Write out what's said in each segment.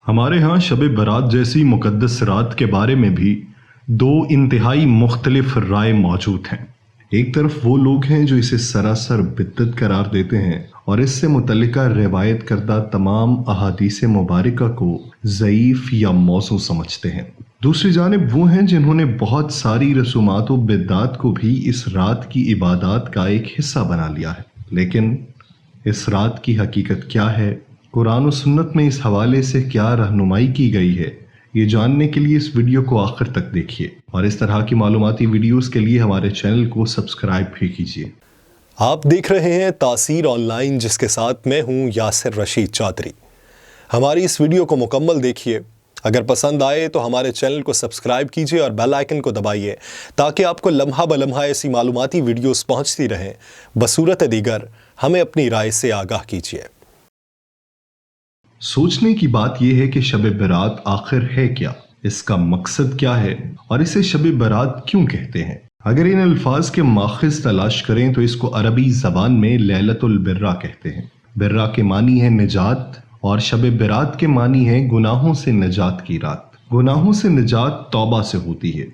ہمارے ہاں شب برات جیسی مقدس رات کے بارے میں بھی دو انتہائی مختلف رائے موجود ہیں۔ ایک طرف وہ لوگ ہیں جو اسے سراسر بدعت قرار دیتے ہیں اور اس سے متعلقہ روایت کردہ تمام احادیث مبارکہ کو ضعیف یا موضوع سمجھتے ہیں۔ دوسری جانب وہ ہیں جنہوں نے بہت ساری رسومات و بدعات کو بھی اس رات کی عبادات کا ایک حصہ بنا لیا ہے۔ لیکن اس رات کی حقیقت کیا ہے؟ قرآن و سنت میں اس حوالے سے کیا رہنمائی کی گئی ہے؟ یہ جاننے کے لیے اس ویڈیو کو آخر تک دیکھیے اور اس طرح کی معلوماتی ویڈیوز کے لیے ہمارے چینل کو سبسکرائب بھی کیجیے۔ آپ دیکھ رہے ہیں تاثیر آن لائن، جس کے ساتھ میں ہوں یاسر رشید چادری۔ ہماری اس ویڈیو کو مکمل دیکھیے۔ اگر پسند آئے تو ہمارے چینل کو سبسکرائب کیجیے اور بیل آئیکن کو دبائیے تاکہ آپ کو لمحہ بلمحہ ایسی معلوماتی ویڈیوز پہنچتی رہیں۔ بصورت دیگر ہمیں اپنی رائے سے آگاہ کیجیے۔ سوچنے کی بات یہ ہے کہ شب برات آخر ہے کیا؟ اس کا مقصد کیا ہے اور اسے شب برات کیوں کہتے ہیں؟ اگر ان الفاظ کے ماخذ تلاش کریں تو اس کو عربی زبان میں لیلۃ البرہ کہتے ہیں۔ برہ کے معنی ہے نجات اور شب برات کے معنی ہے گناہوں سے نجات کی رات۔ گناہوں سے نجات توبہ سے ہوتی ہے۔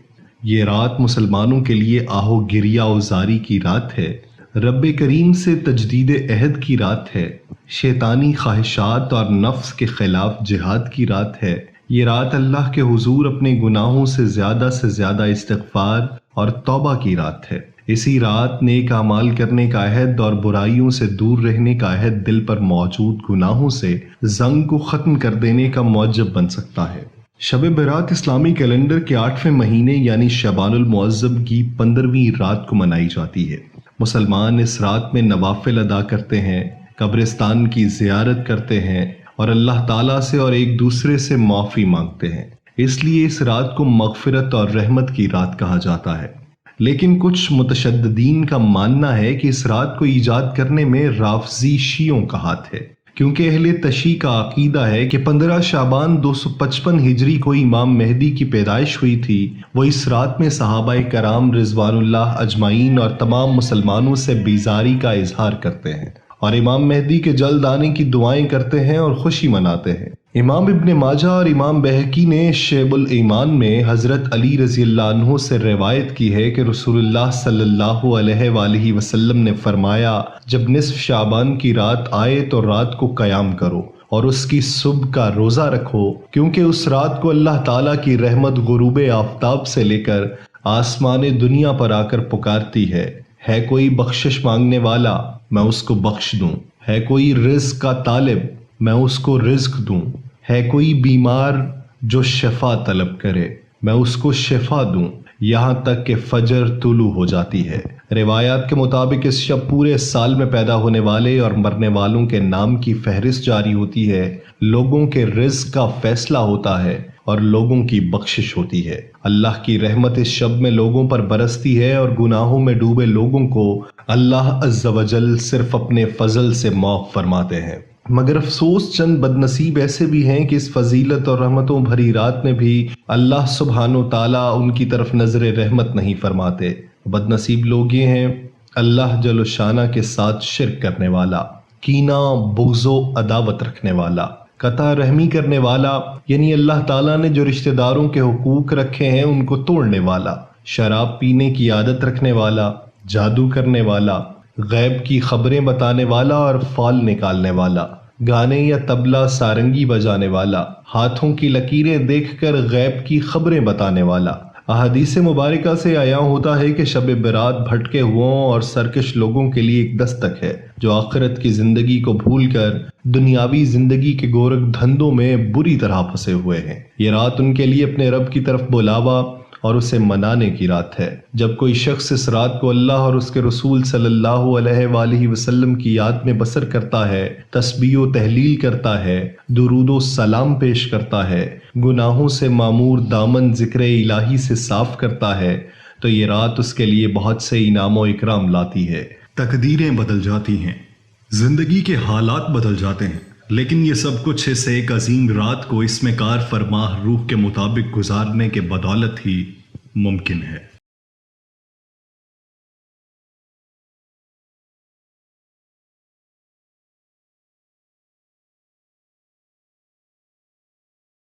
یہ رات مسلمانوں کے لیے آہو گریہ و زاری کی رات ہے، رب کریم سے تجدید عہد کی رات ہے، شیطانی خواہشات اور نفس کے خلاف جہاد کی رات ہے۔ یہ رات اللہ کے حضور اپنے گناہوں سے زیادہ استغفار اور توبہ کی رات ہے۔ اسی رات نیک اعمال کرنے کا عہد اور برائیوں سے دور رہنے کا عہد دل پر موجود گناہوں سے زنگ کو ختم کر دینے کا موجب بن سکتا ہے۔ شب برات اسلامی کیلنڈر کے 8ویں مہینے یعنی شعبان المعظم کی 15ویں رات کو منائی جاتی ہے۔ مسلمان اس رات میں نوافل ادا کرتے ہیں، قبرستان کی زیارت کرتے ہیں اور اللہ تعالیٰ سے اور ایک دوسرے سے معافی مانگتے ہیں۔ اس لیے اس رات کو مغفرت اور رحمت کی رات کہا جاتا ہے۔ لیکن کچھ متشددین کا ماننا ہے کہ اس رات کو ایجاد کرنے میں رافضی شیعوں کا ہاتھ ہے، کیونکہ اہل تشیع کا عقیدہ ہے کہ 15 شعبان 255 ہجری کو امام مہدی کی پیدائش ہوئی تھی۔ وہ اس رات میں صحابہ کرام رضوان اللہ اجمعین اور تمام مسلمانوں سے بیزاری کا اظہار کرتے ہیں اور امام مہدی کے جلد آنے کی دعائیں کرتے ہیں اور خوشی مناتے ہیں۔ امام ابن ماجہ اور امام بہقی نے شعب الایمان میں حضرت علی رضی اللہ عنہ سے روایت کی ہے کہ رسول اللہ صلی اللہ علیہ وآلہ وسلم نے فرمایا، جب نصف شعبان کی رات آئے تو رات کو قیام کرو اور اس کی صبح کا روزہ رکھو، کیونکہ اس رات کو اللہ تعالیٰ کی رحمت غروب آفتاب سے لے کر آسمان دنیا پر آ کر پکارتی ہے کوئی بخشش مانگنے والا، میں اس کو بخش دوں، ہے کوئی رزق کا طالب، میں اس کو رزق دوں، ہے کوئی بیمار جو شفا طلب کرے، میں اس کو شفا دوں، یہاں تک کہ فجر طلوع ہو جاتی ہے۔ روایات کے مطابق اس شب پورے سال میں پیدا ہونے والے اور مرنے والوں کے نام کی فہرست جاری ہوتی ہے، لوگوں کے رزق کا فیصلہ ہوتا ہے اور لوگوں کی بخشش ہوتی ہے۔ اللہ کی رحمت اس شب میں لوگوں پر برستی ہے اور گناہوں میں ڈوبے لوگوں کو اللہ عز و جل صرف اپنے فضل سے معاف فرماتے ہیں۔ مگر افسوس چند بد نصیب ایسے بھی ہیں کہ اس فضیلت اور رحمتوں بھری رات میں بھی اللہ سبحانہ و تعالیٰ ان کی طرف نظر رحمت نہیں فرماتے۔ بد نصیب لوگ یہ ہیں: اللہ جل شانہ کے ساتھ شرک کرنے والا، کینہ، بغض و عداوت رکھنے والا، قطع رحمی کرنے والا، یعنی اللہ تعالیٰ نے جو رشتہ داروں کے حقوق رکھے ہیں ان کو توڑنے والا، شراب پینے کی عادت رکھنے والا، جادو کرنے والا، غیب کی خبریں بتانے والا اور فال نکالنے والا، گانے یا طبلہ سارنگی بجانے والا، ہاتھوں کی لکیریں دیکھ کر غیب کی خبریں بتانے والا۔ احادیث مبارکہ سے عیاں ہوتا ہے کہ شب برات بھٹکے ہوئوں اور سرکش لوگوں کے لیے ایک دستک ہے، جو آخرت کی زندگی کو بھول کر دنیاوی زندگی کے گورکھ دھندوں میں بری طرح پھنسے ہوئے ہیں۔ یہ رات ان کے لیے اپنے رب کی طرف بلاوا اور اسے منانے کی رات ہے۔ جب کوئی شخص اس رات کو اللہ اور اس کے رسول صلی اللہ علیہ وآلہ وسلم کی یاد میں بسر کرتا ہے، تسبیح و تہلیل کرتا ہے، درود و سلام پیش کرتا ہے، گناہوں سے معمور دامن ذکر الہی سے صاف کرتا ہے، تو یہ رات اس کے لیے بہت سے انعام و اکرام لاتی ہے۔ تقدیریں بدل جاتی ہیں، زندگی کے حالات بدل جاتے ہیں، لیکن یہ سب کچھ اس ایک عظیم رات کو اس میں کار فرما روح کے مطابق گزارنے کے بدولت ہی ممکن ہے۔